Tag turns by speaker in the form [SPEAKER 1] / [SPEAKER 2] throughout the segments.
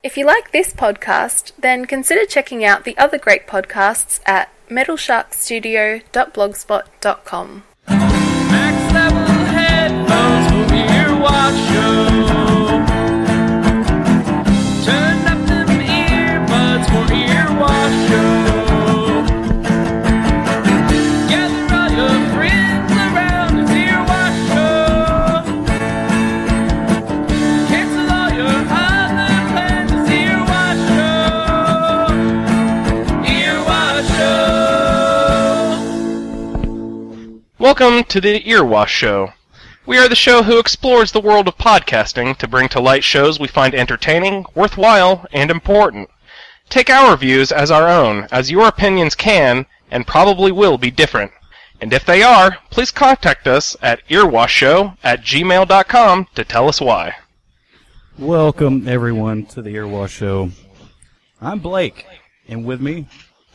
[SPEAKER 1] If you like this podcast, then consider checking out the other great podcasts at metalsharkstudio.blogspot.com.
[SPEAKER 2] Max level headphones for your watch show. Turn up them earbuds for your watch show. Gather all your friends around to see your watch show. Cancel all your other plans to see your watch show. Your watch show.
[SPEAKER 3] Welcome to the Earwash Show. We are the show who explores the world of podcasting to bring to light shows we find entertaining, worthwhile, and important. Take our views as our own, as your opinions can, and probably will be different. And if they are, please contact us at earwashshow@gmail.com to tell us why.
[SPEAKER 4] Welcome, everyone, to the Earwash Show. I'm Blake, and with me,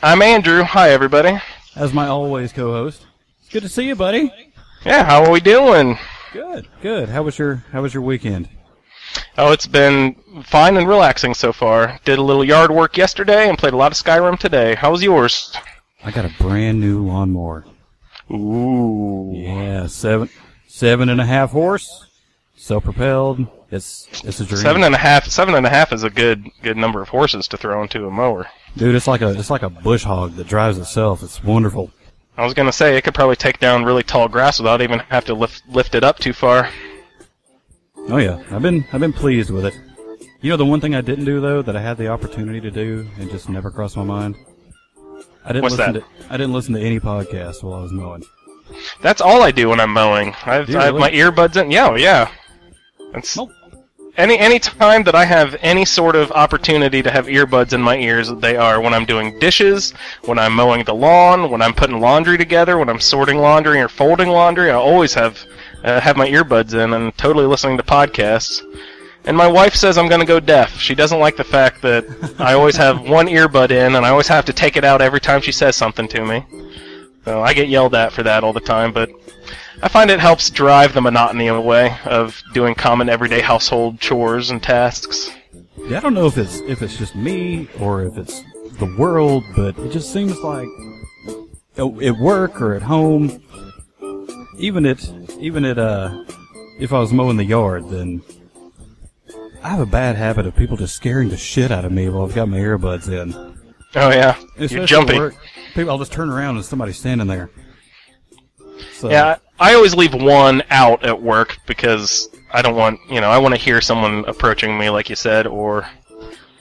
[SPEAKER 3] I'm Andrew. Hi, everybody.
[SPEAKER 4] as my always co-host, it's good to see you, buddy.
[SPEAKER 3] Yeah, how are we doing?
[SPEAKER 4] Good. How was your weekend?
[SPEAKER 3] Oh, it's been fine and relaxing so far. Did a little yard work yesterday and played a lot of Skyrim today. How was yours?
[SPEAKER 4] I got a brand new lawnmower.
[SPEAKER 3] Ooh.
[SPEAKER 4] Yeah, 7.5 horse, self-propelled. It's a dream.
[SPEAKER 3] 7.5 is a good number of horses to throw into a mower.
[SPEAKER 4] Dude, it's like a bush hog that drives itself. It's wonderful.
[SPEAKER 3] I was gonna say it could probably take down really tall grass without even have to lift it up too far.
[SPEAKER 4] Oh yeah, I've been pleased with it. You know, the one thing I didn't do though that I had the opportunity to do and just never crossed my mind. I didn't listen to any podcasts while I was mowing.
[SPEAKER 3] That's all I do when I'm mowing. I have my earbuds in. Yeah. It's any time that I have any sort of opportunity to have earbuds in my ears, they are when I'm doing dishes, when I'm mowing the lawn, when I'm putting laundry together, when I'm sorting laundry or folding laundry. I always have my earbuds in and totally listening to podcasts. And my wife says I'm going to go deaf. She doesn't like the fact that I always have one earbud in and I always have to take it out every time she says something to me. So I get yelled at for that all the time, but I find it helps drive the monotony away of doing common everyday household chores and tasks.
[SPEAKER 4] Yeah, I don't know if it's just me or if it's the world, but it just seems like at work or at home, even at if I was mowing the yard, then I have a bad habit of people just scaring the shit out of me while I've got my earbuds in.
[SPEAKER 3] Oh yeah,
[SPEAKER 4] Especially
[SPEAKER 3] you're jumpy.
[SPEAKER 4] at work, I'll just turn around and somebody's standing there. So,
[SPEAKER 3] Yeah, I always leave one out at work because I don't want, I want to hear someone approaching me, like you said, or,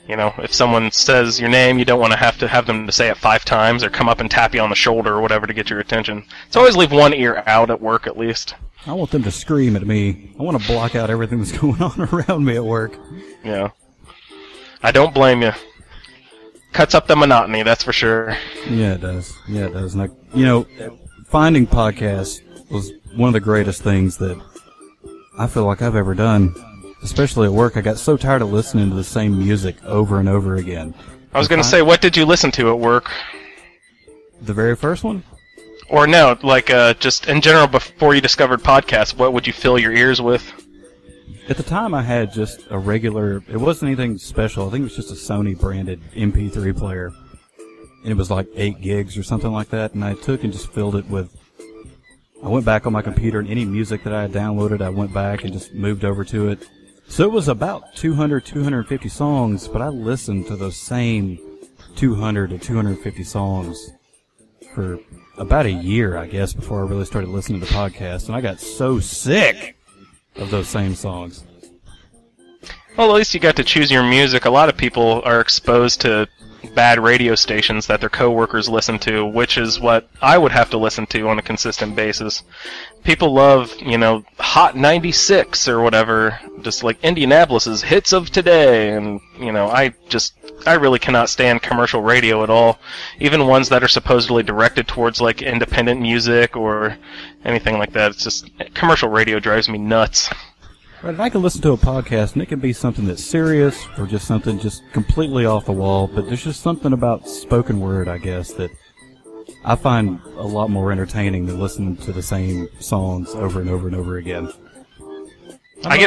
[SPEAKER 3] if someone says your name, you don't want to have them to say it 5 times or come up and tap you on the shoulder or whatever to get your attention. So I always leave one ear out at work at least.
[SPEAKER 4] I want them to scream at me. I want to block out everything that's going on around me at work.
[SPEAKER 3] Yeah. I don't blame you. Cuts up the monotony, that's for sure.
[SPEAKER 4] Yeah, it does. And finding podcasts was one of the greatest things that I feel like I've ever done. Especially at work, I got so tired of listening to the same music over and over again.
[SPEAKER 3] I was going to say, what did you listen to at work?
[SPEAKER 4] The very first one?
[SPEAKER 3] Or no, just in general, before you discovered podcasts, what would you fill your ears with?
[SPEAKER 4] At the time, I had just a regular, it wasn't anything special. I think it was just a Sony-branded MP3 player. And it was like 8 gigs or something like that, and I took and just filled it with, I went back on my computer, and any music that I had downloaded, I went back and just moved over to it. So it was about 250 songs, but I listened to those same 200 to 250 songs for about a year, I guess, before I really started listening to podcasts, and I got so sick of those same songs.
[SPEAKER 3] Well, at least you got to choose your music. A lot of people are exposed to bad radio stations that their coworkers listen to, which is what I would have to listen to on a consistent basis. People love, Hot 96 or whatever, just like Indianapolis's hits of today, and, I really cannot stand commercial radio at all, even ones that are supposedly directed towards, like, independent music or anything like that. It's just, commercial radio drives me nuts.
[SPEAKER 4] Right, and I can listen to a podcast, and it can be something that's serious or just something just completely off the wall, but there's just something about spoken word, I guess, that I find a lot more entertaining than listening to the same songs over and over and over again.
[SPEAKER 3] I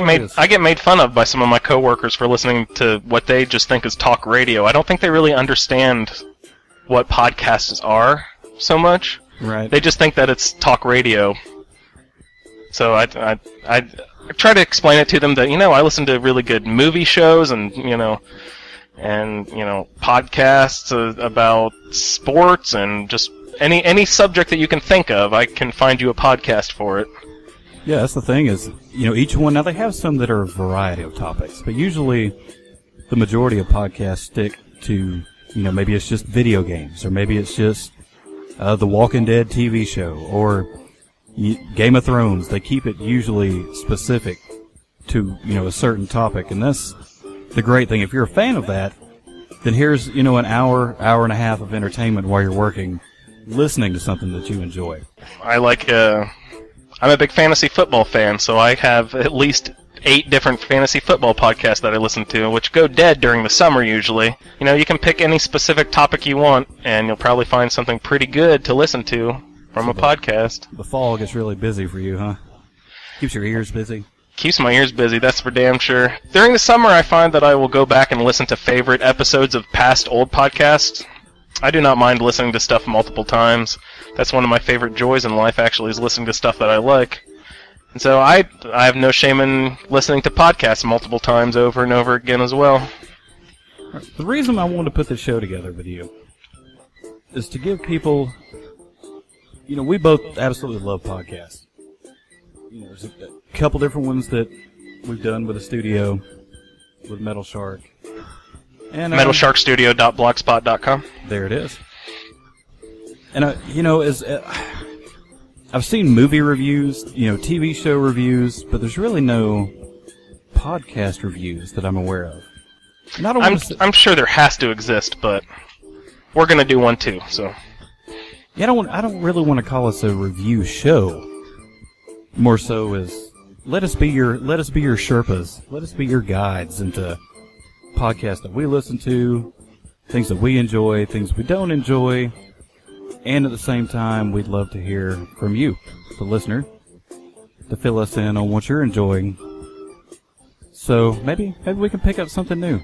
[SPEAKER 3] get made fun of by some of my coworkers for listening to what they just think is talk radio. I don't think they really understand what podcasts are so much.
[SPEAKER 4] Right.
[SPEAKER 3] They just think that it's talk radio. So I try to explain it to them that I listen to really good movie shows and podcasts about sports and just any subject that you can think of. I can find you a podcast for it.
[SPEAKER 4] Yeah, that's the thing is, each one, now they have some that are a variety of topics, but usually the majority of podcasts stick to, maybe it's just video games, or maybe it's just the Walking Dead TV show, or Game of Thrones. They keep it usually specific to, a certain topic, and that's the great thing. If you're a fan of that, then here's, an hour and a half of entertainment while you're working, listening to something that you enjoy.
[SPEAKER 3] I'm a big fantasy football fan, so I have at least 8 different fantasy football podcasts that I listen to, which go dead during the summer usually. You can pick any specific topic you want, and you'll probably find something pretty good to listen to from a podcast.
[SPEAKER 4] The fall gets really busy for you, huh? Keeps your ears busy?
[SPEAKER 3] Keeps my ears busy, that's for damn sure. During the summer, I find that I will go back and listen to favorite episodes of past old podcasts. I do not mind listening to stuff multiple times. That's one of my favorite joys in life, actually, is listening to stuff that I like. And so I have no shame in listening to podcasts multiple times over and over again as well.
[SPEAKER 4] The reason I wanted to put this show together with you is to give people, we both absolutely love podcasts. There's a couple different ones that we've done with the studio, with Metal Shark. And
[SPEAKER 3] MetalSharkStudio.blogspot.com.
[SPEAKER 4] There it is. And I've seen movie reviews, TV show reviews, but there's really no podcast reviews that I'm aware of. And
[SPEAKER 3] I'm sure there has to exist, but we're gonna do one too. So
[SPEAKER 4] yeah, I don't really want to call us a review show. More so as let us be your Sherpas, let us be your guides into podcasts that we listen to, things that we enjoy, things we don't enjoy. And at the same time, we'd love to hear from you, the listener, to fill us in on what you're enjoying. So maybe we can pick up something new.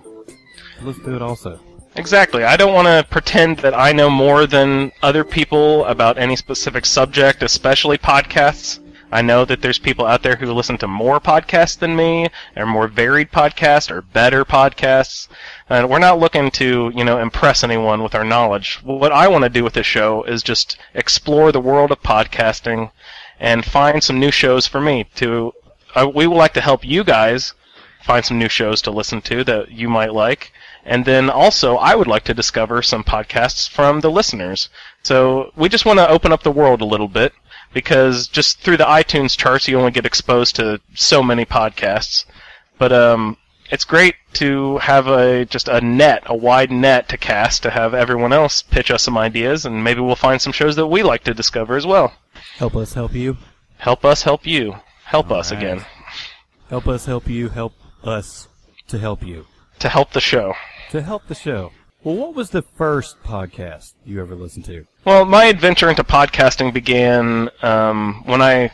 [SPEAKER 4] Let's do it also.
[SPEAKER 3] Exactly. I don't want to pretend that I know more than other people about any specific subject, especially podcasts. I know that there's people out there who listen to more podcasts than me, or more varied podcasts, or better podcasts. And we're not looking to, impress anyone with our knowledge. What I want to do with this show is just explore the world of podcasting and find some new shows for me to. We would like to help you guys find some new shows to listen to that you might like. And then also, I would like to discover some podcasts from the listeners. So we just want to open up the world a little bit, because just through the iTunes charts, you only get exposed to so many podcasts. But it's great to have a wide net to cast, to have everyone else pitch us some ideas, and maybe we'll find some shows that we like to discover as well.
[SPEAKER 4] Help us help you.
[SPEAKER 3] Help us help you. Help us again.
[SPEAKER 4] Help us help you. Help us to help you.
[SPEAKER 3] To help the show.
[SPEAKER 4] To help the show. Well, what was the first podcast you ever listened to?
[SPEAKER 3] Well, my adventure into podcasting began when I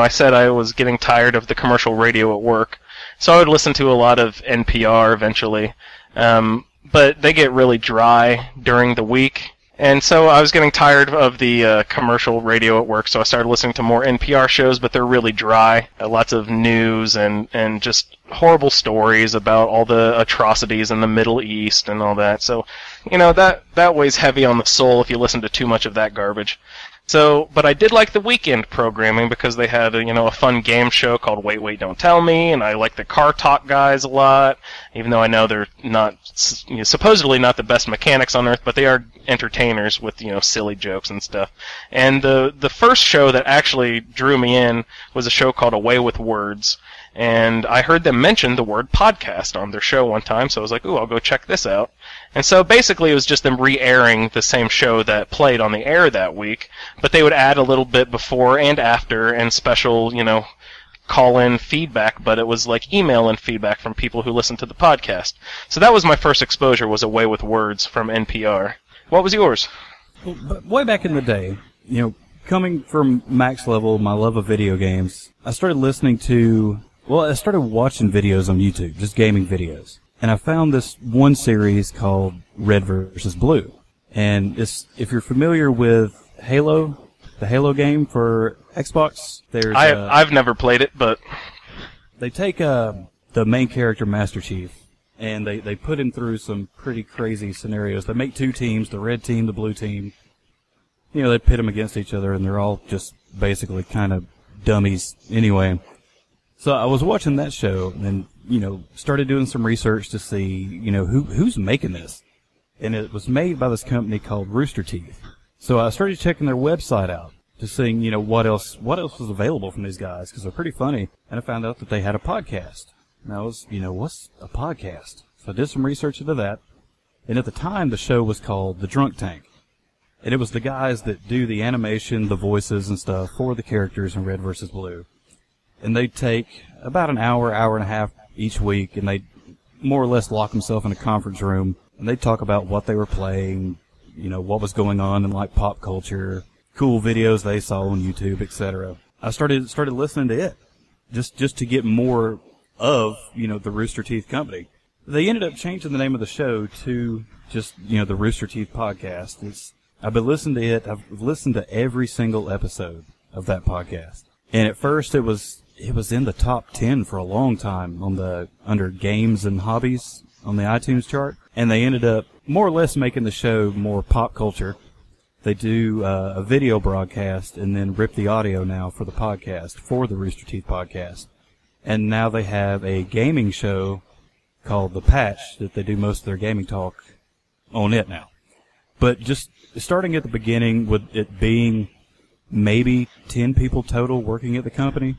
[SPEAKER 3] said I was getting tired of the commercial radio at work. So I would listen to a lot of NPR eventually. But they get really dry during the week. And so I was getting tired of the commercial radio at work, so I started listening to more NPR shows, but they're really dry. Lots of news and just horrible stories about all the atrocities in the Middle East and all that. So, that weighs heavy on the soul if you listen to too much of that garbage. So, but I did like the weekend programming because they had a fun game show called Wait, Wait, Don't Tell Me, and I like the Car Talk guys a lot, even though I know they're not, supposedly not the best mechanics on earth, but they are entertainers with, silly jokes and stuff. And the first show that actually drew me in was a show called Away with Words, and I heard them mention the word podcast on their show one time, so I was like, ooh, I'll go check this out. And so basically it was just them re-airing the same show that played on the air that week, but they would add a little bit before and after and special, call-in feedback, but it was like email-in feedback from people who listened to the podcast. So that was my first exposure, was Away with Words from NPR. What was yours?
[SPEAKER 4] Well, way back in the day, coming from Max Level, my love of video games, I started listening to Well, I started watching videos on YouTube, just gaming videos. And I found this one series called Red versus Blue. And if you're familiar with Halo, the Halo game for Xbox,
[SPEAKER 3] I've never played it, but
[SPEAKER 4] they take the main character, Master Chief, and they put him through some pretty crazy scenarios. They make two teams, the red team, the blue team. You know, they pit them against each other, and they're all just basically kind of dummies anyway. So I was watching that show and, started doing some research to see, who's making this. And it was made by this company called Rooster Teeth. So I started checking their website out to see, what else was available from these guys, because they're pretty funny. And I found out that they had a podcast. And I was, what's a podcast? So I did some research into that. And at the time, the show was called The Drunk Tank. And it was the guys that do the animation, the voices and stuff for the characters in Red vs. Blue. And they'd take about an hour and a half each week, and they'd more or less lock themselves in a conference room, and they'd talk about what they were playing, what was going on in like pop culture, cool videos they saw on YouTube, etc. I started listening to it, just to get more of, the Rooster Teeth company. They ended up changing the name of the show to just, the Rooster Teeth podcast. I've been listening to it. I've listened to every single episode of that podcast. And at first it was in the top 10 for a long time under games and hobbies on the iTunes chart. And they ended up more or less making the show more pop culture. They do a video broadcast and then rip the audio now for the podcast, for the Rooster Teeth podcast. And now they have a gaming show called The Patch that they do most of their gaming talk on it now. But just starting at the beginning with it being maybe 10 people total working at the company,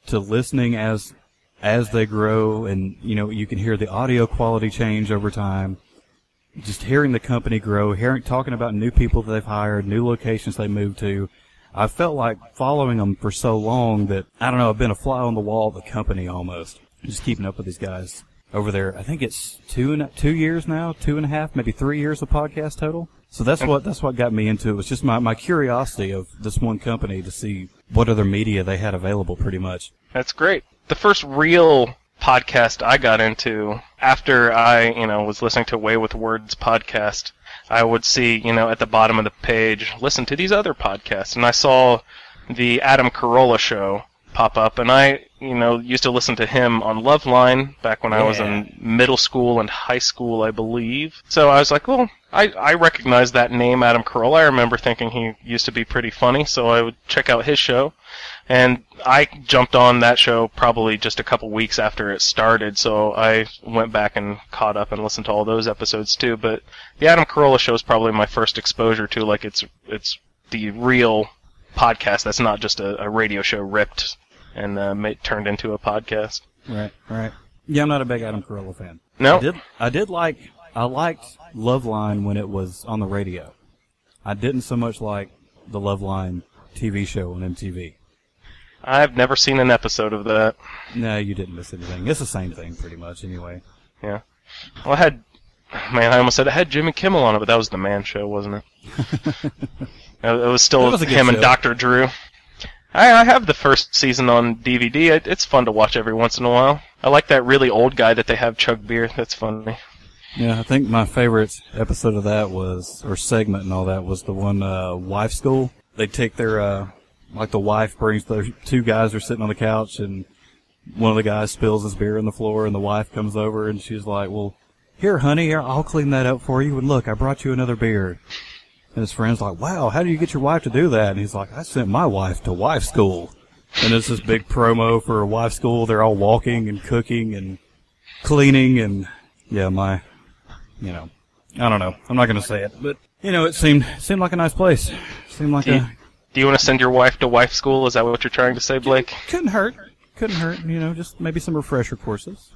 [SPEAKER 4] to listening as they grow, and you can hear the audio quality change over time. Just hearing the company grow, talking about new people that they've hired, new locations they moved to. I felt like following them for so long that, I don't know, I've been a fly on the wall of the company almost. Just keeping up with these guys over there. I think it's 2 years now, 2.5, maybe 3 years of podcast total. So that's what got me into it. It was just my curiosity of this one company to see what other media they had available, pretty much.
[SPEAKER 3] That's great. The first real podcast I got into after I, was listening to Way with Words podcast, I would see, at the bottom of the page, listen to these other podcasts. And I saw the Adam Carolla show pop up, and I, used to listen to him on Loveline back when I was in middle school and high school, I believe. So I was like, well, I recognize that name, Adam Carolla. I remember thinking he used to be pretty funny, so I would check out his show. And I jumped on that show probably just a couple weeks after it started, so I went back and caught up and listened to all those episodes too. But the Adam Carolla show is probably my first exposure to, like, it's the real podcast that's not just a radio show ripped and turned into a podcast.
[SPEAKER 4] Right. Yeah, I'm not a big Adam Carolla fan.
[SPEAKER 3] No?
[SPEAKER 4] I liked Loveline when it was on the radio. I didn't so much like the Loveline TV show on MTV.
[SPEAKER 3] I've never seen an episode of that.
[SPEAKER 4] No, you didn't miss anything. It's the same thing, pretty much, anyway.
[SPEAKER 3] Yeah. Well, I almost said it had Jimmy Kimmel on it, but that was the Man Show, wasn't it? It was still him and Dr. Drew. I have the first season on DVD. It's fun to watch every once in a while. I like that really old guy that they have chug beer. That's funny.
[SPEAKER 4] Yeah, I think my favorite episode of that or segment and all that, was the one, Wife School. They take their, the wife brings the two guys are sitting on the couch, and one of the guys spills his beer on the floor, and the wife comes over, and she's like, well, here, honey, I'll clean that up for you, and look, I brought you another beer. And his friend's like, wow, how do you get your wife to do that? And he's like, I sent my wife to wife school. And it's this big promo for wife school. They're all walking and cooking and cleaning, and yeah, I don't know. I'm not going to say it, but it seemed like a nice place. Seemed like
[SPEAKER 3] Do you want to send your wife to wife school? Is that what you're trying to say, Blake?
[SPEAKER 4] Couldn't hurt. Just maybe some refresher courses.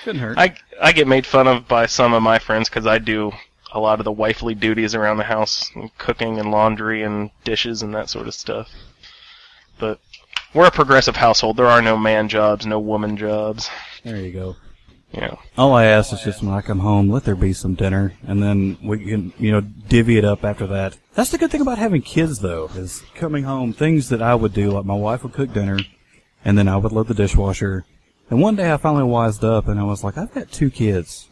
[SPEAKER 4] Couldn't hurt.
[SPEAKER 3] I get made fun of by some of my friends because I do a lot of the wifely duties around the house, cooking and laundry and dishes and that sort of stuff. But we're a progressive household. There are no man jobs, no woman jobs.
[SPEAKER 4] There you go.
[SPEAKER 3] Yeah.
[SPEAKER 4] All I ask is just when I come home, let there be some dinner, and then we can, divvy it up after that. That's the good thing about having kids, though, is coming home, things that I would do, like my wife would cook dinner, and then I would load the dishwasher. And one day I finally wised up, and I was like, I've got 2 kids.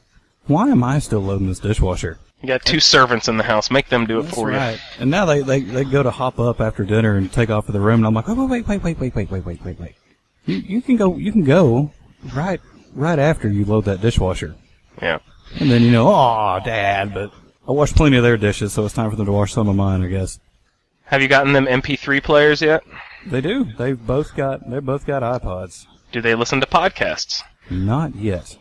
[SPEAKER 4] Why am I still loading this dishwasher?
[SPEAKER 3] You got 2 servants in the house. Make them do it
[SPEAKER 4] That's
[SPEAKER 3] for
[SPEAKER 4] right.
[SPEAKER 3] you.
[SPEAKER 4] And now they go to hop up after dinner and take off to the room, and I'm like, oh, wait. You can go right after you load that dishwasher.
[SPEAKER 3] Yeah.
[SPEAKER 4] And then, oh, Dad, but I wash plenty of their dishes, so it's time for them to wash some of mine, I guess.
[SPEAKER 3] Have you gotten them MP3 players yet?
[SPEAKER 4] They do. They're both got iPods.
[SPEAKER 3] Do they listen to podcasts?
[SPEAKER 4] Not yet.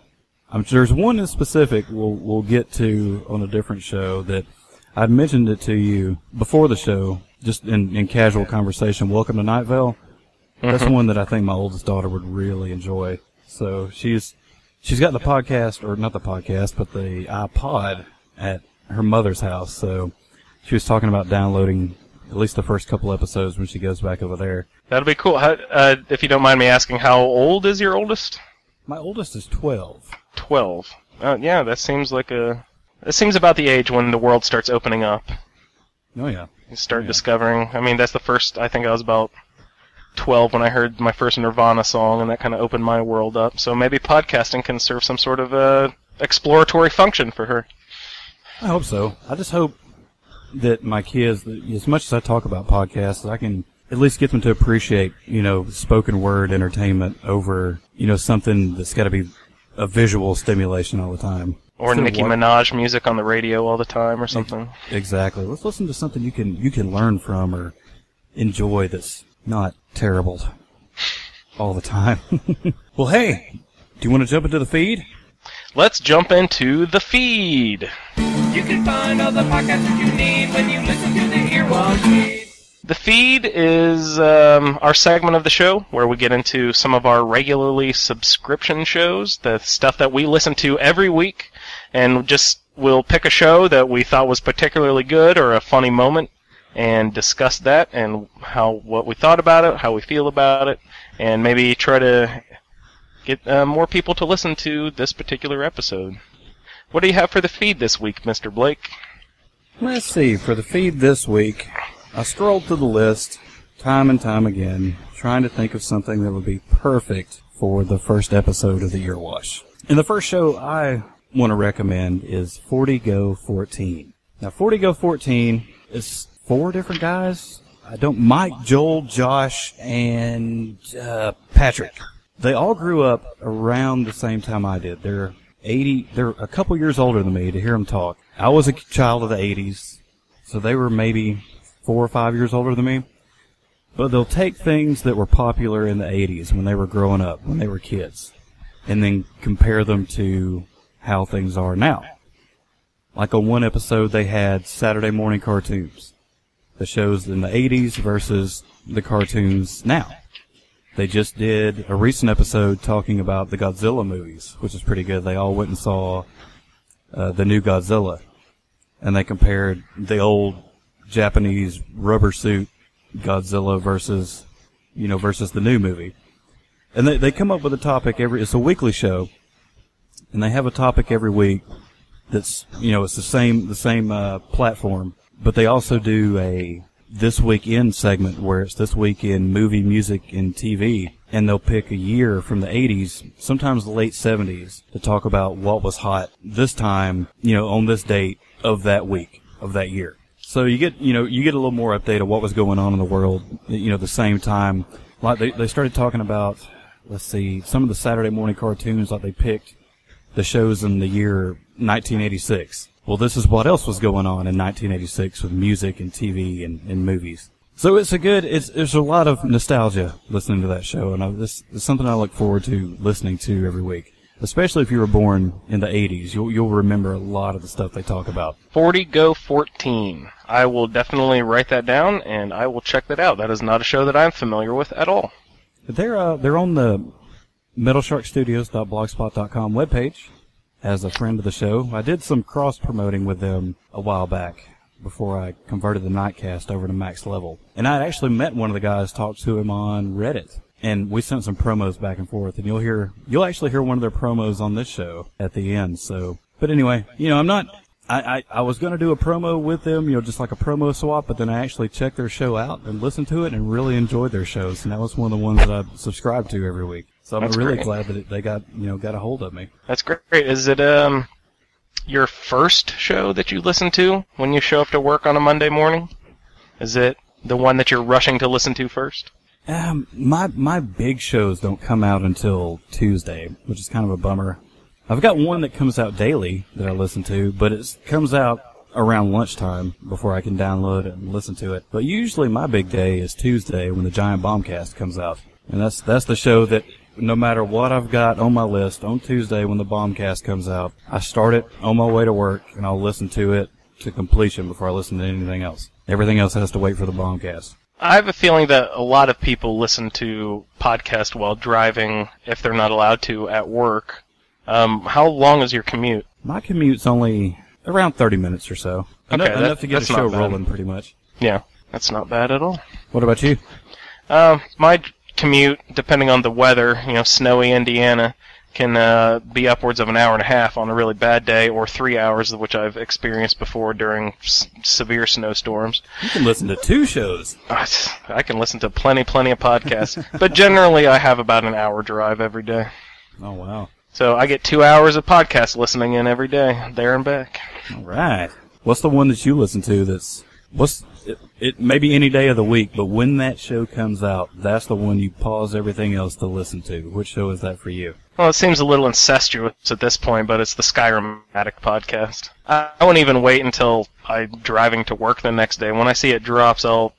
[SPEAKER 4] There's one in specific we'll get to on a different show that I'd mentioned it to you before the show, just in casual conversation. Welcome to Night Vale. That's the one that I think my oldest daughter would really enjoy. So she's got the podcast, or not the podcast, but the iPod at her mother's house. So she was talking about downloading at least the first couple episodes when she goes back over there.
[SPEAKER 3] That'll be cool. If you don't mind me asking, how old is your oldest?
[SPEAKER 4] My oldest is 12.
[SPEAKER 3] 12. Yeah, that seems about the age when the world starts opening up.
[SPEAKER 4] Oh, yeah.
[SPEAKER 3] You start discovering. I mean, that's the first. I think I was about 12 when I heard my first Nirvana song, and that kind of opened my world up. So maybe podcasting can serve some sort of exploratory function for her.
[SPEAKER 4] I hope so. I just hope that my kids, as much as I talk about podcasts, I can at least get them to appreciate, spoken word entertainment over, something that's got to be a visual stimulation all the time.
[SPEAKER 3] Or Nicki Minaj music on the radio all the time or something.
[SPEAKER 4] Exactly. Let's listen to something you can learn from or enjoy that's not terrible all the time. Well, hey, do you want to jump into the feed?
[SPEAKER 3] Let's jump into the feed.
[SPEAKER 2] You can find all the podcasts that you need when you listen to the Earwalk Feed.
[SPEAKER 3] The feed is our segment of the show where we get into some of our regularly subscription shows, the stuff that we listen to every week, and we'll pick a show that we thought was particularly good or a funny moment and discuss that and what we thought about it, how we feel about it, and maybe try to get more people to listen to this particular episode. What do you have for the feed this week, Mr. Blake?
[SPEAKER 4] Let's see. For the feed this week, I scrolled through the list time and time again, trying to think of something that would be perfect for the first episode of the Year Wash. And the first show I want to recommend is 40 Go 14. Now, 40 Go 14 is 4 different guys. Mike, Joel, Josh, and Patrick. They all grew up around the same time I did. They're a couple years older than me to hear them talk. I was a child of the 80s, so they were maybe 4 or 5 years older than me. But they'll take things that were popular in the 80s when they were growing up, when they were kids, and then compare them to how things are now. Like on one episode, they had Saturday morning cartoons. The shows in the 80s versus the cartoons now. They just did a recent episode talking about the Godzilla movies, which is pretty good. They all went and saw the new Godzilla, and they compared the old Japanese rubber suit Godzilla versus the new movie. And they come up with a topic it's a weekly show, and they have a topic every week that's, it's the same platform, but they also do a This Week In segment where it's This Week in Movie, Music, and TV, and they'll pick a year from the 80s, sometimes the late 70s, to talk about what was hot this time, on this date of that week, of that year. So you get a little more update of what was going on in the world, the same time. Like they started talking about, let's see, some of the Saturday morning cartoons, like they picked the shows in the year 1986. Well, this is what else was going on in 1986 with music and TV and movies. So there's a lot of nostalgia listening to that show, and this is something I look forward to listening to every week. Especially if you were born in the 80s, you'll remember a lot of the stuff they talk about.
[SPEAKER 3] 40 Go 14. I will definitely write that down, and I will check that out. That is not a show that I'm familiar with at all.
[SPEAKER 4] They're on the metalsharkstudios.blogspot.com webpage as a friend of the show. I did some cross-promoting with them a while back before I converted the Nightcast over to Max Level. And I'd actually met one of the guys, talked to him on Reddit. And we sent some promos back and forth, and you'll actually hear one of their promos on this show at the end. So, but anyway, I'm I was going to do a promo with them, just like a promo swap, but then I actually checked their show out and listened to it and really enjoyed their shows, and that was one of the ones that I subscribed to every week. So I'm really glad that they got a hold of me.
[SPEAKER 3] That's great. Is it your first show that you listen to when you show up to work on a Monday morning? Is it the one that you're rushing to listen to first?
[SPEAKER 4] My big shows don't come out until Tuesday, which is kind of a bummer. I've got one that comes out daily that I listen to, but it comes out around lunchtime before I can download it and listen to it. But usually my big day is Tuesday when the Giant Bombcast comes out. And that's the show that no matter what I've got on my list, on Tuesday when the Bombcast comes out, I start it on my way to work and I'll listen to it to completion before I listen to anything else. Everything else has to wait for the Bombcast.
[SPEAKER 3] I have a feeling that a lot of people listen to podcasts while driving if they're not allowed to at work. How long is your commute?
[SPEAKER 4] My commute's only around 30 minutes or so.
[SPEAKER 3] Okay,
[SPEAKER 4] enough to get a show rolling, pretty much.
[SPEAKER 3] Yeah, that's not bad at all.
[SPEAKER 4] What about you?
[SPEAKER 3] My commute, depending on the weather, snowy Indiana, can be upwards of an hour and a half on a really bad day, or 3 hours, which I've experienced before during severe snowstorms.
[SPEAKER 4] You can listen to 2 shows.
[SPEAKER 3] I can listen to plenty of podcasts. But generally, I have about an hour drive every day.
[SPEAKER 4] Oh, wow.
[SPEAKER 3] So I get 2 hours of podcast listening in every day, there and back.
[SPEAKER 4] All right. What's the one that you listen to it maybe any day of the week, but when that show comes out, that's the one you pause everything else to listen to. Which show is that for you?
[SPEAKER 3] Well, it seems a little incestuous at this point, but it's the Skyrim Addict podcast. I won't even wait until I'm driving to work the next day. When I see it drops, I'll,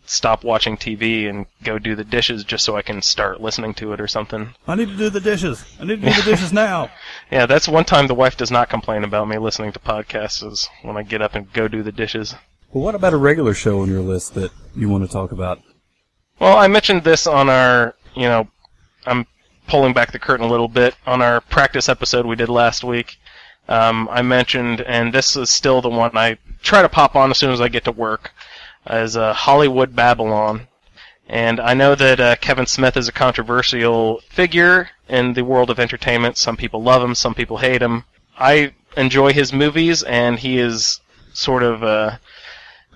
[SPEAKER 3] stop watching TV and go do the dishes just so I can start listening to it or something.
[SPEAKER 4] I need to do the dishes. I need to do the dishes now.
[SPEAKER 3] Yeah, that's one time the wife does not complain about me listening to podcasts is when I get up and go do the dishes.
[SPEAKER 4] Well, what about a regular show on your list that you want to talk about?
[SPEAKER 3] Well, I mentioned this on our, I'm pulling back the curtain a little bit, on our practice episode we did last week. I mentioned, and this is still the one I try to pop on as soon as I get to work, as Hollywood Babylon. And I know that Kevin Smith is a controversial figure in the world of entertainment. Some people love him, some people hate him. I enjoy his movies, and he is sort of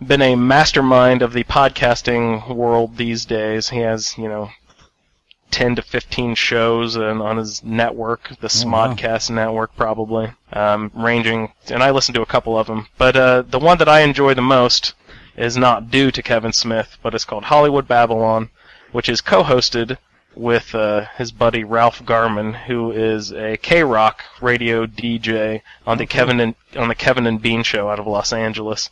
[SPEAKER 3] been a mastermind of the podcasting world these days. He has, 10 to 15 shows on his network, the Smodcast network probably, ranging, and I listen to a couple of them. But the one that I enjoy the most is not due to Kevin Smith, but it's called Hollywood Babylon, which is co-hosted with his buddy Ralph Garman, who is a K-Rock radio DJ on the Kevin and Bean show out of Los Angeles.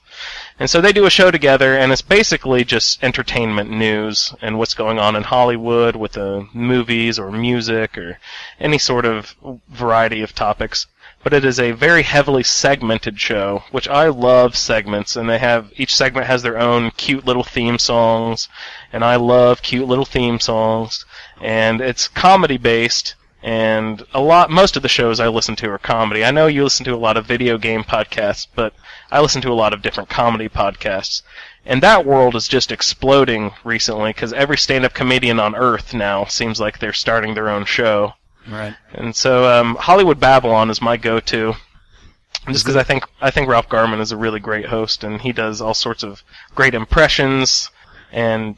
[SPEAKER 3] And so they do a show together, and it's basically just entertainment news and what's going on in Hollywood with the movies or music or any sort of variety of topics. But it is a very heavily segmented show, which I love segments, and each segment has their own cute little theme songs, and I love cute little theme songs, and it's comedy based, and most of the shows I listen to are comedy. I know you listen to a lot of video game podcasts, but I listen to a lot of different comedy podcasts. And that world is just exploding recently, because every stand-up comedian on earth now seems like they're starting their own show.
[SPEAKER 4] Right.
[SPEAKER 3] And so Hollywood Babylon is my go-to, just because I think Ralph Garman is a really great host, and he does all sorts of great impressions, and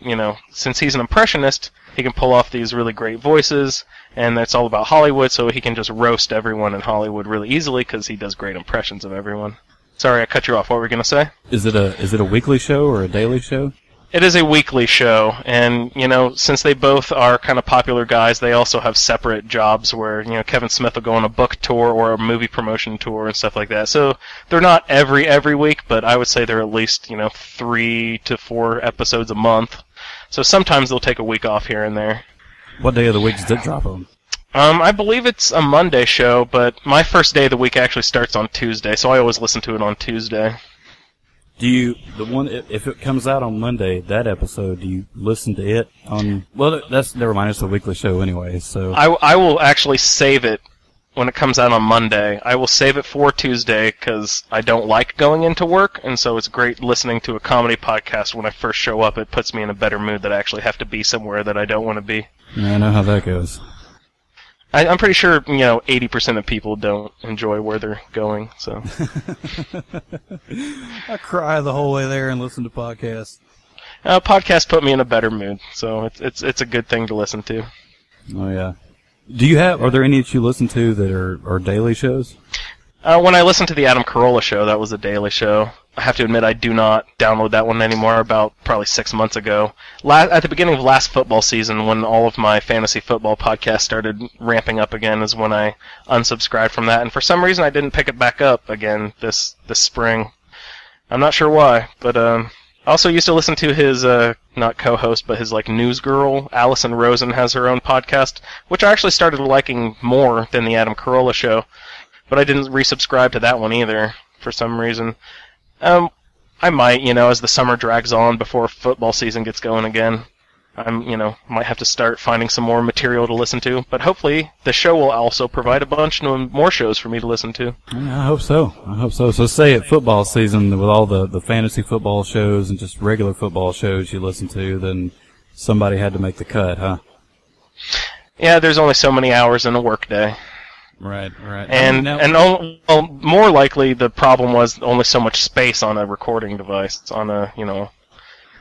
[SPEAKER 3] since he's an impressionist, he can pull off these really great voices, and it's all about Hollywood, so he can just roast everyone in Hollywood really easily because he does great impressions of everyone. Sorry, I cut you off. What were you gonna say?
[SPEAKER 4] Is it a weekly show or a daily show?
[SPEAKER 3] It is a weekly show, and, since they both are kind of popular guys, they also have separate jobs where, Kevin Smith will go on a book tour or a movie promotion tour and stuff like that. So they're not every week, but I would say they're at least, 3 to 4 episodes a month. So sometimes they'll take a week off here and there.
[SPEAKER 4] What day of the week does it drop on?
[SPEAKER 3] I believe it's a Monday show, but my first day of the week actually starts on Tuesday, so I always listen to it on Tuesday.
[SPEAKER 4] If it comes out on Monday, that episode, do you listen to it on, well, never mind, it's a weekly show anyway, so.
[SPEAKER 3] I will actually save it when it comes out on Monday. I will save it for Tuesday, because I don't like going into work, and so it's great listening to a comedy podcast when I first show up. It puts me in a better mood that I actually have to be somewhere that I don't want to be.
[SPEAKER 4] Yeah, I know how that goes.
[SPEAKER 3] I'm pretty sure 80% of people don't enjoy where they're going. So
[SPEAKER 4] I cry the whole way there and listen to podcasts.
[SPEAKER 3] Podcasts put me in a better mood, so it's a good thing to listen to.
[SPEAKER 4] Oh yeah. Are there any that you listen to that are daily shows?
[SPEAKER 3] When I listened to the Adam Carolla show, that was a daily show. I have to admit I do not download that one anymore, about probably 6 months ago. At the beginning of last football season, when all of my fantasy football podcasts started ramping up again, is when I unsubscribed from that. And for some reason I didn't pick it back up again this spring. I'm not sure why, but I also used to listen to his, not co-host, but his news girl, Allison Rosen, has her own podcast, which I actually started liking more than the Adam Carolla show. But I didn't resubscribe to that one either, for some reason. I might, as the summer drags on before football season gets going again. Might have to start finding some more material to listen to. But hopefully, the show will also provide a bunch more shows for me to listen to.
[SPEAKER 4] Yeah, I hope so. So say at football season, with all the fantasy football shows and just regular football shows you listen to, then somebody had to make the cut, huh?
[SPEAKER 3] Yeah, there's only so many hours in a workday.
[SPEAKER 4] Right.
[SPEAKER 3] And more likely the problem was only so much space on a recording device. It's on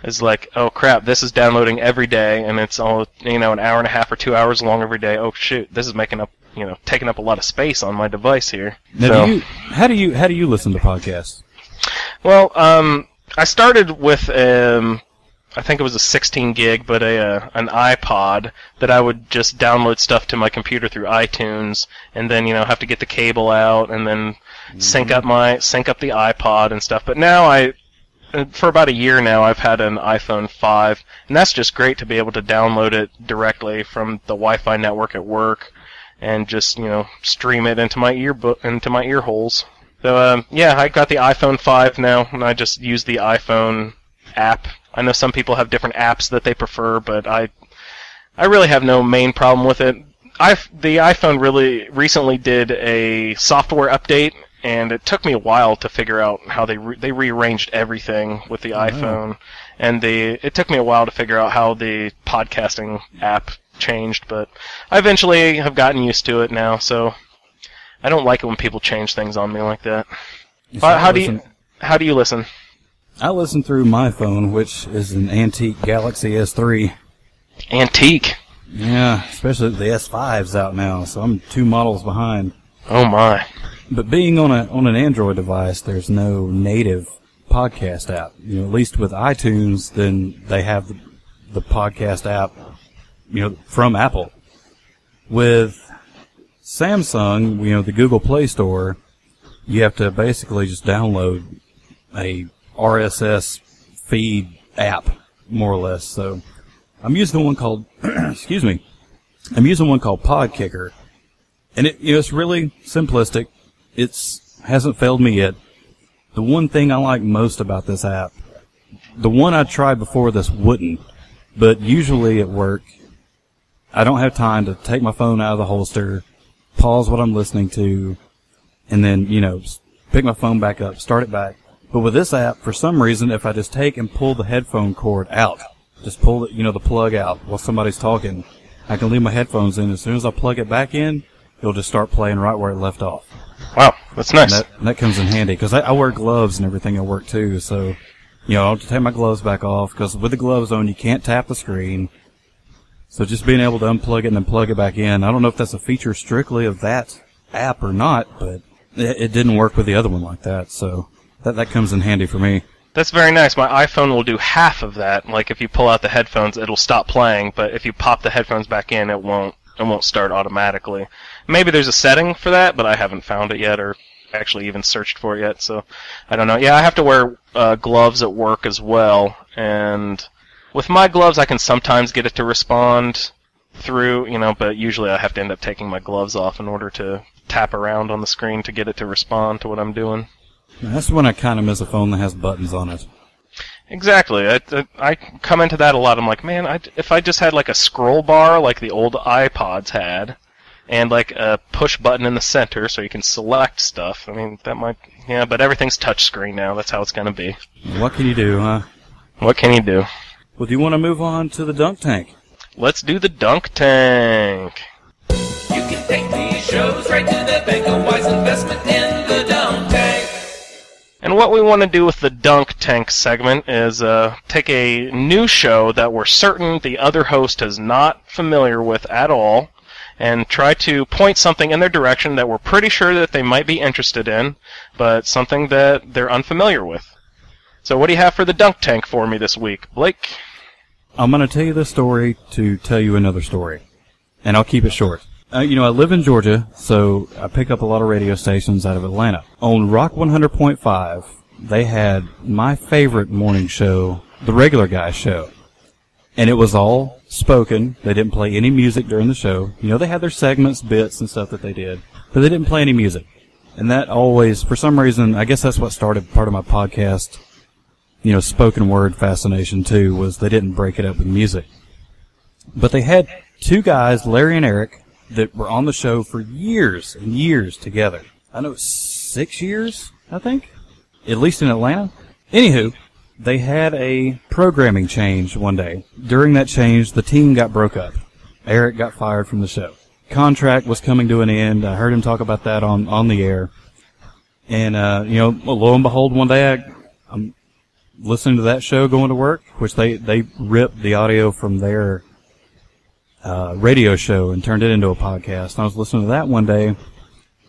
[SPEAKER 3] it's like, oh crap, this is downloading every day, and it's all an hour and a half or 2 hours long every day. Oh shoot, this is taking up a lot of space on my device here.
[SPEAKER 4] Now, how do you listen to podcasts?
[SPEAKER 3] Well, I started with I think it was a 16 gig, but an iPod that I would just download stuff to my computer through iTunes, and then have to get the cable out and then sync up the iPod and stuff. But now for about a year now, I've had an iPhone 5, and that's just great to be able to download it directly from the Wi-Fi network at work and just stream it into my ear holes. So I got the iPhone 5 now, and I just use the iPhone app. I know some people have different apps that they prefer, but I really have no main problem with it. The iPhone really recently did a software update, and it took me a while to figure out how they rearranged everything with the iPhone, and it took me a while to figure out how the podcasting app changed, but I eventually have gotten used to it now, so I don't like it when people change things on me like that. How do you listen?
[SPEAKER 4] I listen through my phone, which is an antique Galaxy S3.
[SPEAKER 3] Antique?
[SPEAKER 4] Yeah, especially the S5's out now, so I'm 2 models behind.
[SPEAKER 3] Oh my.
[SPEAKER 4] But being on an Android device, there's no native podcast app. At least with iTunes, then they have the podcast app, from Apple. With Samsung, the Google Play Store, you have to basically just download a RSS feed app, more or less. So I'm using one called, excuse me, I'm using one called Podkicker, and it's really simplistic. It hasn't failed me yet. The one thing I like most about this app, the one I tried before this wouldn't, but usually at work, I don't have time to take my phone out of the holster, pause what I'm listening to, and then, pick my phone back up, start it back. But with this app, for some reason, if I just take and pull the headphone cord out, just pull the plug out while somebody's talking, I can leave my headphones in. As soon as I plug it back in, it'll just start playing right where it left off.
[SPEAKER 3] Wow, that's nice.
[SPEAKER 4] And that comes in handy, because I wear gloves and everything at work too, so, I'll have to take my gloves back off, because with the gloves on, you can't tap the screen. So just being able to unplug it and then plug it back in, I don't know if that's a feature strictly of that app or not, but it didn't work with the other one like that, so that comes in handy for me.
[SPEAKER 3] That's very nice. My iPhone will do half of that. Like if you pull out the headphones, it'll stop playing, but if you pop the headphones back in, it won't start automatically. Maybe there's a setting for that, but I haven't found it yet or actually even searched for it yet, so I don't know. Yeah, I have to wear gloves at work as well, and with my gloves I can sometimes get it to respond through, but usually I have to end up taking my gloves off in order to tap around on the screen to get it to respond to what I'm doing.
[SPEAKER 4] That's when I kind of miss a phone that has buttons on it.
[SPEAKER 3] Exactly. I come into that a lot. I'm like, man, if I just had like a scroll bar like the old iPods had, and like a push button in the center so you can select stuff, I mean, that might, yeah, but everything's touchscreen now. That's how it's going to be.
[SPEAKER 4] What can you do, huh?
[SPEAKER 3] What can you do?
[SPEAKER 4] Well, do you want to move on to the dunk tank?
[SPEAKER 3] Let's do the dunk tank.
[SPEAKER 2] You can take these shows right to the bank. A wise investment in the dunk tank.
[SPEAKER 3] And what we want to do with the Dunk Tank segment is take a new show that we're certain the other host is not familiar with at all, and try to point something in their direction that we're pretty sure that they might be interested in, but something that they're unfamiliar with. So what do you have for the Dunk Tank for me this week, Blake?
[SPEAKER 4] I'm going to tell you this story to tell you another story, and I'll keep it short. I live in Georgia, so I pick up a lot of radio stations out of Atlanta. On Rock 100.5, they had my favorite morning show, The Regular Guy Show. And it was all spoken. They didn't play any music during the show. They had their segments, bits, and stuff that they did, but they didn't play any music. And that always, for some reason, I guess that's what started part of my podcast, spoken word fascination too, was they didn't break it up with music. But they had two guys, Larry and Eric, that were on the show for years and years together. I know 6 years, I think, at least in Atlanta. Anywho, they had a programming change one day. During that change, the team got broke up. Eric got fired from the show. Contract was coming to an end. I heard him talk about that on the air. And, lo and behold, one day I'm listening to that show going to work, which they ripped the audio from their radio show and turned it into a podcast. And I was listening to that one day,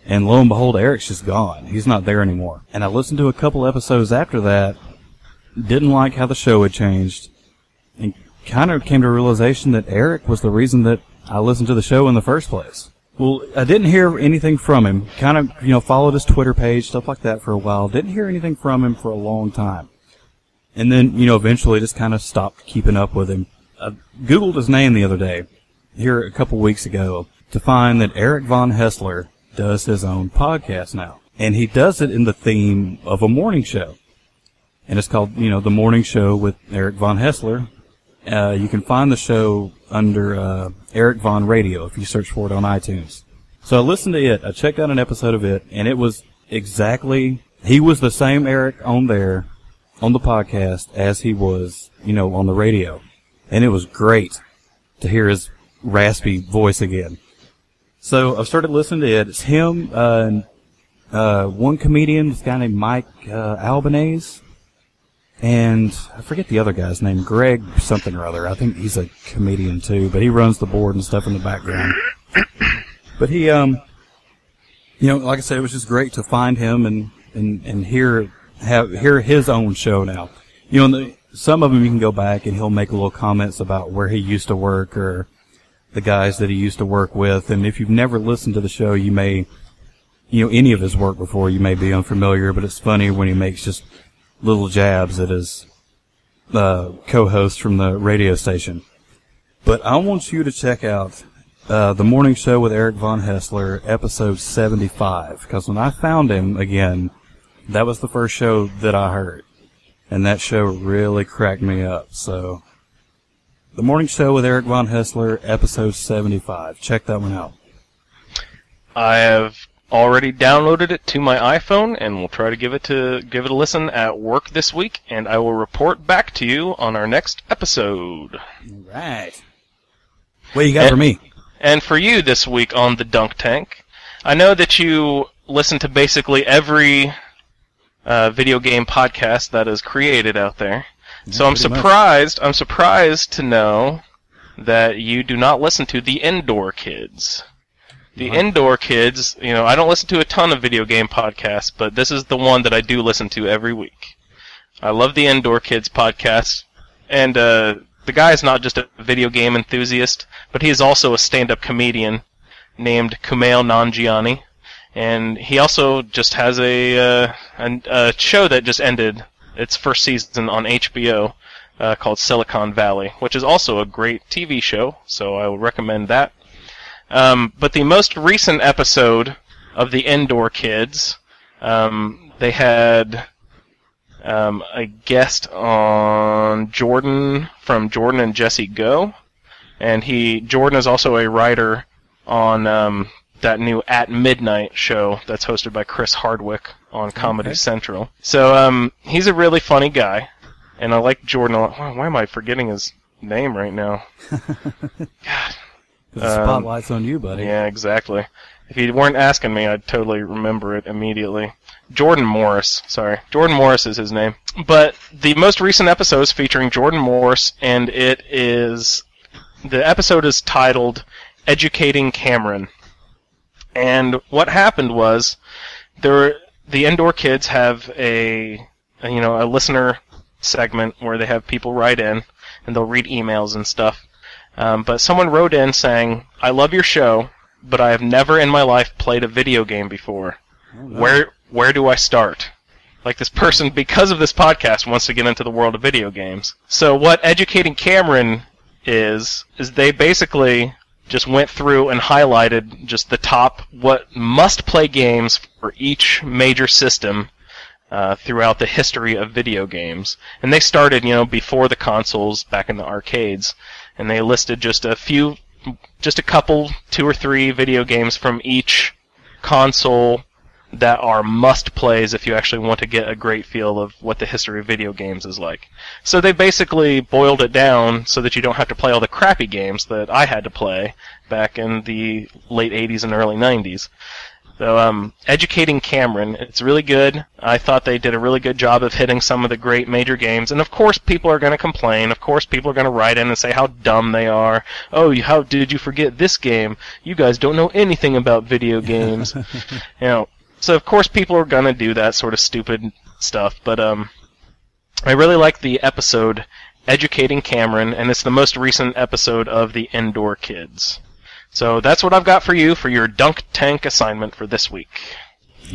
[SPEAKER 4] and lo and behold, Eric's just gone. He's not there anymore. And I listened to a couple episodes after that, didn't like how the show had changed, and kind of came to a realization that Eric was the reason that I listened to the show in the first place. Well, I didn't hear anything from him. Kind of, followed his Twitter page, stuff like that for a while. Didn't hear anything from him for a long time. And then, eventually just kind of stopped keeping up with him. I Googled his name the other day, here a couple weeks ago, to find that Eric Von Hessler does his own podcast now. And he does it in the theme of a morning show. And it's called, The Morning Show with Eric Von Hessler. You can find the show under Eric Von Radio if you search for it on iTunes. So I listened to it. I checked out an episode of it, and it was he was the same Eric on there, on the podcast, as he was, on the radio. And it was great to hear his raspy voice again. So I've started listening to it. It's him, one comedian, this guy named Mike Albanese, and I forget the other guy's name, Greg something or other. I think he's a comedian too, but he runs the board and stuff in the background. But he, like I said, it was just great to find him and hear his own show now. Some of them you can go back and he'll make little comments about where he used to work or the guys that he used to work with. And if you've never listened to the show, you may, any of his work before, you may be unfamiliar, but it's funny when he makes just little jabs at his co-host from the radio station. But I want you to check out The Morning Show with Eric Von Hessler, episode 75, because when I found him again, that was the first show that I heard, and that show really cracked me up. So, The Morning Show with Eric Von Hessler, episode 75. Check that one out.
[SPEAKER 3] I have already downloaded it to my iPhone, and we'll try to give it a listen at work this week, and I will report back to you on our next episode.
[SPEAKER 4] All right. What you got for me?
[SPEAKER 3] And for you this week on the Dunk Tank, I know that you listen to basically every video game podcast that is created out there. Yeah, so I'm surprised to know that you do not listen to the Indoor Kids. The Indoor Kids, I don't listen to a ton of video game podcasts, but this is the one that I do listen to every week. I love the Indoor Kids podcast, and the guy is not just a video game enthusiast, but he is also a stand-up comedian named Kumail Nanjiani, and he also just has a show that just ended its first season on HBO called Silicon Valley, which is also a great TV show, so I would recommend that. But the most recent episode of the Indoor Kids, they had a guest on Jordan from Jordan and Jesse Go, and Jordan is also a writer on that new At Midnight show that's hosted by Chris Hardwick on Comedy Central. So he's a really funny guy, and I like Jordan a lot. Why am I forgetting his name right now? God.
[SPEAKER 4] 'Cause the spotlight's on you, buddy.
[SPEAKER 3] Yeah, exactly. If you weren't asking me, I'd totally remember it immediately. Jordan Morris. Sorry. Jordan Morris is his name. But the most recent episode is featuring Jordan Morris, and the episode is titled Educating Cameron. And what happened was, the Indoor Kids have a listener segment where they have people write in, and they'll read emails and stuff. But someone wrote in saying, "I love your show, but I have never in my life played a video game before. Oh, no. Where do I start?" Like, this person, because of this podcast, wants to get into the world of video games. So what Educating Cameron is they basically just went through and highlighted just the top what must-play games for each major system throughout the history of video games. And they started, before the consoles, back in the arcades, and they listed just a couple, 2 or 3 video games from each console that are must-plays if you actually want to get a great feel of what the history of video games is like. So they basically boiled it down so that you don't have to play all the crappy games that I had to play back in the late 80s and early 90s. So, Educating Cameron, it's really good. I thought they did a really good job of hitting some of the great major games. And of course people are going to complain. Of course people are going to write in and say how dumb they are. "Oh, how did you forget this game? You guys don't know anything about video games." So of course people are going to do that sort of stupid stuff. But I really like the episode Educating Cameron, and it's the most recent episode of the Indoor Kids. So that's what I've got for you for your Dunk Tank assignment for this week.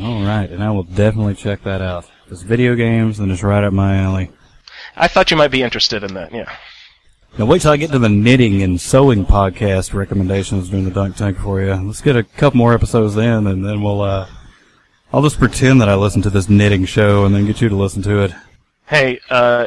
[SPEAKER 4] All right, and I will definitely check that out. It's video games, and it's right up my alley.
[SPEAKER 3] I thought you might be interested in that, yeah.
[SPEAKER 4] Now wait till I get to the knitting and sewing podcast recommendations during the Dunk Tank for you. Let's get a couple more episodes in, and then I'll just pretend that I listen to this knitting show and then get you to listen to it.
[SPEAKER 3] Hey,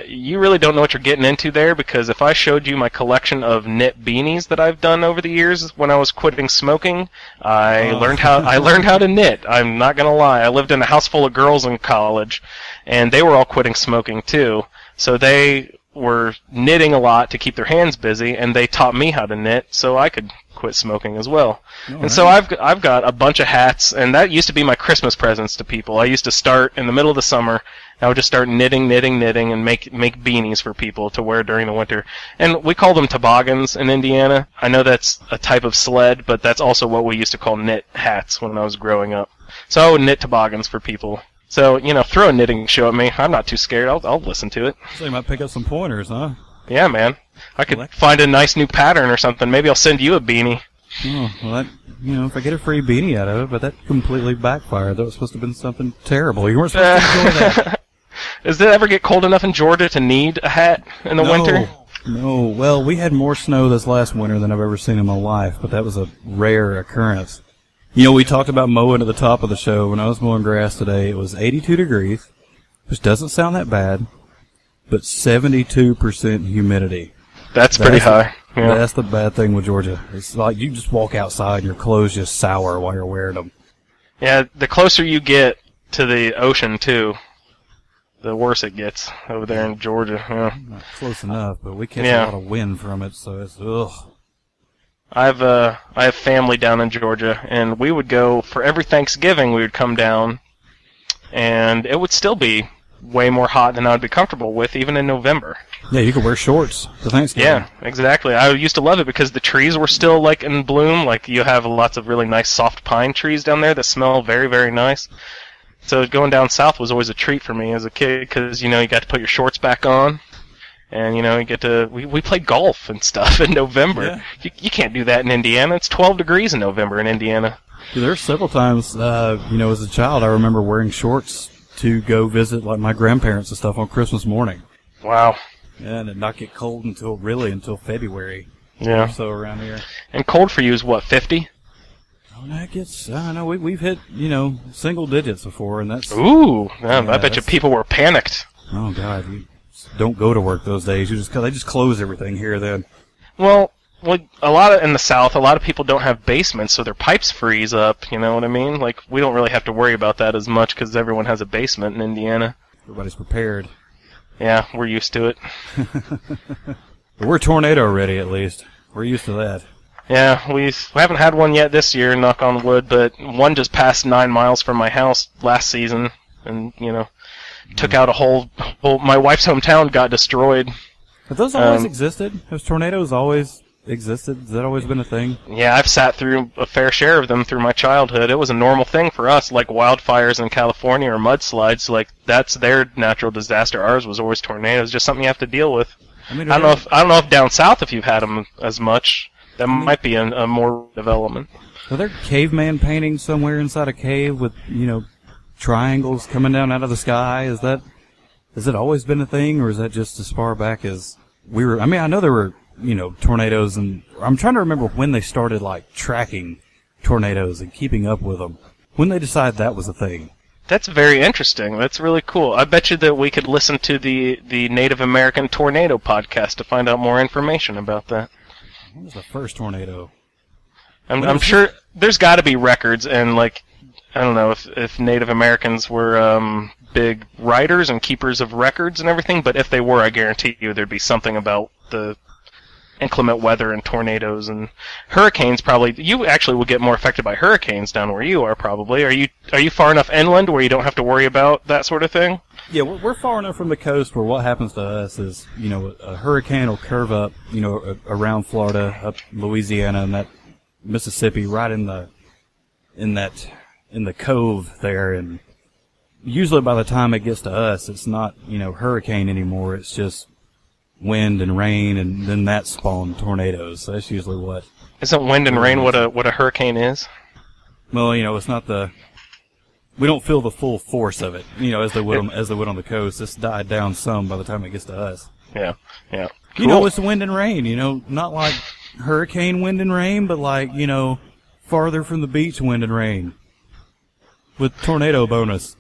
[SPEAKER 3] you really don't know what you're getting into there, because if I showed you my collection of knit beanies that I've done over the years when I was quitting smoking, I learned how to knit. I'm not gonna lie. I lived in a house full of girls in college, and they were all quitting smoking too. So they were knitting a lot to keep their hands busy, and they taught me how to knit so I could quit smoking as well. So I've got a bunch of hats, and that used to be my Christmas presents to people. I used to start in the middle of the summer. I would just start knitting, and make beanies for people to wear during the winter. And we call them toboggans in Indiana. I know that's a type of sled, but that's also what we used to call knit hats when I was growing up. So I would knit toboggans for people. So, throw a knitting show at me. I'm not too scared. I'll listen to it.
[SPEAKER 4] So you might pick up some pointers, huh?
[SPEAKER 3] Yeah, man. I could find a nice new pattern or something. Maybe I'll send you a beanie.
[SPEAKER 4] Oh, well, if I get a free beanie out of it, but that completely backfired. That was supposed to have been something terrible. You weren't supposed to enjoy that.
[SPEAKER 3] Does it ever get cold enough in Georgia to need a hat in the winter?
[SPEAKER 4] No. Well, we had more snow this last winter than I've ever seen in my life, but that was a rare occurrence. We talked about mowing at the top of the show. When I was mowing grass today, it was 82 degrees, which doesn't sound that bad, but 72% humidity.
[SPEAKER 3] That's pretty high. Yeah.
[SPEAKER 4] That's the bad thing with Georgia. It's like you just walk outside and your clothes just sour while you're wearing them.
[SPEAKER 3] Yeah, the closer you get to the ocean, too, the worse it gets over there in Georgia. Yeah.
[SPEAKER 4] Not close enough, but we catch a lot of wind from it, so it's ugh.
[SPEAKER 3] I have family down in Georgia, and we would go for every Thanksgiving. We would come down, and it would still be way more hot than I would be comfortable with, even in November.
[SPEAKER 4] Yeah, you could wear shorts for Thanksgiving.
[SPEAKER 3] Yeah, exactly. I used to love it because the trees were still like in bloom. Like, you have lots of really nice soft pine trees down there that smell very, very nice. So going down south was always a treat for me as a kid because, you got to put your shorts back on. And, you get to... We played golf and stuff in November. Yeah. You can't do that in Indiana. It's 12 degrees in November in Indiana.
[SPEAKER 4] There are several times, as a child, I remember wearing shorts to go visit, like, my grandparents and stuff on Christmas morning.
[SPEAKER 3] Wow.
[SPEAKER 4] Yeah, and it not get cold until February.
[SPEAKER 3] Yeah.
[SPEAKER 4] Or so around here.
[SPEAKER 3] And cold for you is what, 50?
[SPEAKER 4] Oh, that gets... I don't know. We've hit, single digits before, and that's...
[SPEAKER 3] Ooh. Yeah, I bet you people were panicked.
[SPEAKER 4] Oh, God. You don't go to work those days. They just close everything here then.
[SPEAKER 3] Well, in the South, a lot of people don't have basements, so their pipes freeze up, you know what I mean? Like, we don't really have to worry about that as much because everyone has a basement in Indiana.
[SPEAKER 4] Everybody's prepared.
[SPEAKER 3] Yeah, we're used to it.
[SPEAKER 4] But we're tornado ready, at least. We're used to that.
[SPEAKER 3] Yeah, we haven't had one yet this year, knock on wood, but one just passed 9 miles from my house last season, and, took out a whole my wife's hometown got destroyed.
[SPEAKER 4] Have those always existed? Have tornadoes always existed? Has that always been a thing?
[SPEAKER 3] Yeah, I've sat through a fair share of them through my childhood. It was a normal thing for us, like wildfires in California or mudslides. Like, that's their natural disaster. Ours was always tornadoes, just something you have to deal with. I don't know if down south if you've had them as much. That might be a more development.
[SPEAKER 4] Are there caveman paintings somewhere inside a cave with, triangles coming down out of the sky? Has it always been a thing, or is that just as far back as we were? I mean, I know there were, tornadoes, and I'm trying to remember when they started, tracking tornadoes and keeping up with them. When they decided that was a thing.
[SPEAKER 3] That's very interesting. That's really cool. I bet you that we could listen to the Native American Tornado podcast to find out more information about that.
[SPEAKER 4] When was the first tornado?
[SPEAKER 3] I'm sure there's got to be records, and I don't know if Native Americans were big writers and keepers of records and everything, but if they were, I guarantee you there'd be something about the inclement weather and tornadoes and hurricanes. Probably you actually will get more affected by hurricanes down where you are. Probably are you far enough inland where you don't have to worry about that sort of thing?
[SPEAKER 4] Yeah, we're far enough from the coast where what happens to us is, a hurricane will curve up, around Florida, up Louisiana, and that Mississippi, right in the cove there, and usually by the time it gets to us, it's not, hurricane anymore. It's just wind and rain, and then that spawned tornadoes. So that's usually what.
[SPEAKER 3] Isn't wind and rain what a hurricane is?
[SPEAKER 4] Well, it's not we don't feel the full force of it, as they would on the coast. It's died down some by the time it gets to us.
[SPEAKER 3] Yeah. Cool.
[SPEAKER 4] It's wind and rain, not like hurricane wind and rain, but farther from the beach wind and rain. With tornado bonus.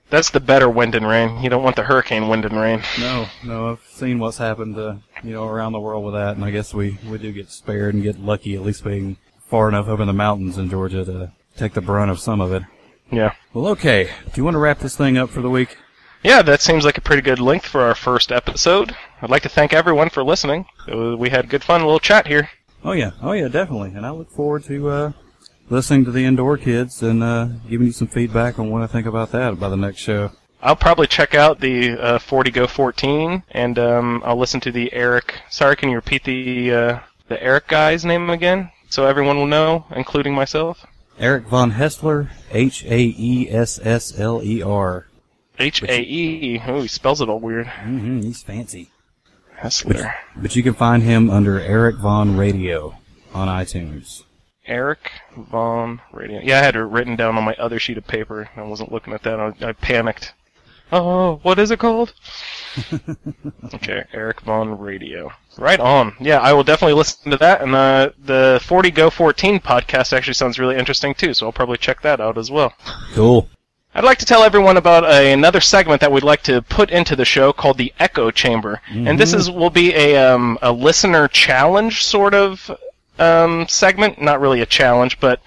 [SPEAKER 3] That's the better wind and rain. You don't want the hurricane wind and rain.
[SPEAKER 4] No, I've seen what's happened, around the world with that, and I guess we do get spared and get lucky, at least being far enough up in the mountains in Georgia to take the brunt of some of it.
[SPEAKER 3] Yeah.
[SPEAKER 4] Well, okay. Do you want to wrap this thing up for the week?
[SPEAKER 3] Yeah, that seems like a pretty good length for our first episode. I'd like to thank everyone for listening. We had good fun, a little chat here.
[SPEAKER 4] Oh yeah, definitely. And I look forward to listening to the Indoor Kids and giving you some feedback on what I think about that by the next show.
[SPEAKER 3] I'll probably check out the 40 Go 14, and I'll listen to the Eric. Sorry, can you repeat the Eric guy's name again, so everyone will know, including myself?
[SPEAKER 4] Eric Von Hessler, Haessler.
[SPEAKER 3] H-A-E. Oh, he spells it all weird.
[SPEAKER 4] Mm-hmm, he's fancy.
[SPEAKER 3] Hessler.
[SPEAKER 4] But you can find him under Eric Von Radio on iTunes.
[SPEAKER 3] Eric Von Radio. Yeah, I had it written down on my other sheet of paper. I wasn't looking at that. I panicked. Oh, what is it called? Okay, Eric Von Radio. Right on. Yeah, I will definitely listen to that. And the 40 Go 14 podcast actually sounds really interesting too, so I'll probably check that out as well.
[SPEAKER 4] Cool.
[SPEAKER 3] I'd like to tell everyone about another segment that we'd like to put into the show called the Echo Chamber. Mm-hmm. And this will be a listener challenge sort of segment. Not really a challenge, but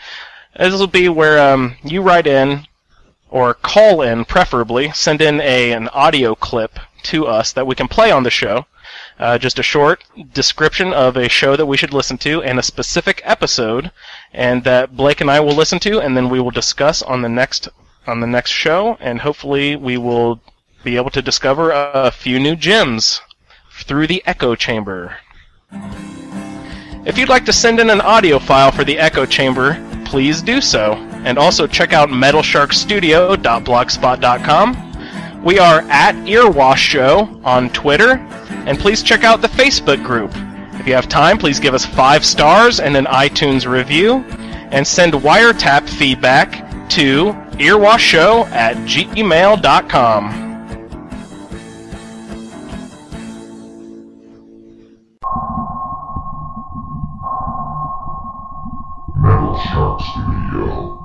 [SPEAKER 3] this will be where you write in, or call in preferably, send in an audio clip to us that we can play on the show. Just a short description of a show that we should listen to and a specific episode, and that Blake and I will listen to, and then we will discuss on the next show, and hopefully we will be able to discover a few new gems through the Echo Chamber. If you'd like to send in an audio file for the Echo Chamber, please do so. And also check out metalsharkstudio.blogspot.com. We are at Earwash Show on Twitter, and please check out the Facebook group. If you have time, please give us 5 stars and an iTunes review, and send wiretap feedback to earwashshow@gmail.com.
[SPEAKER 5] Metal Shark Studio.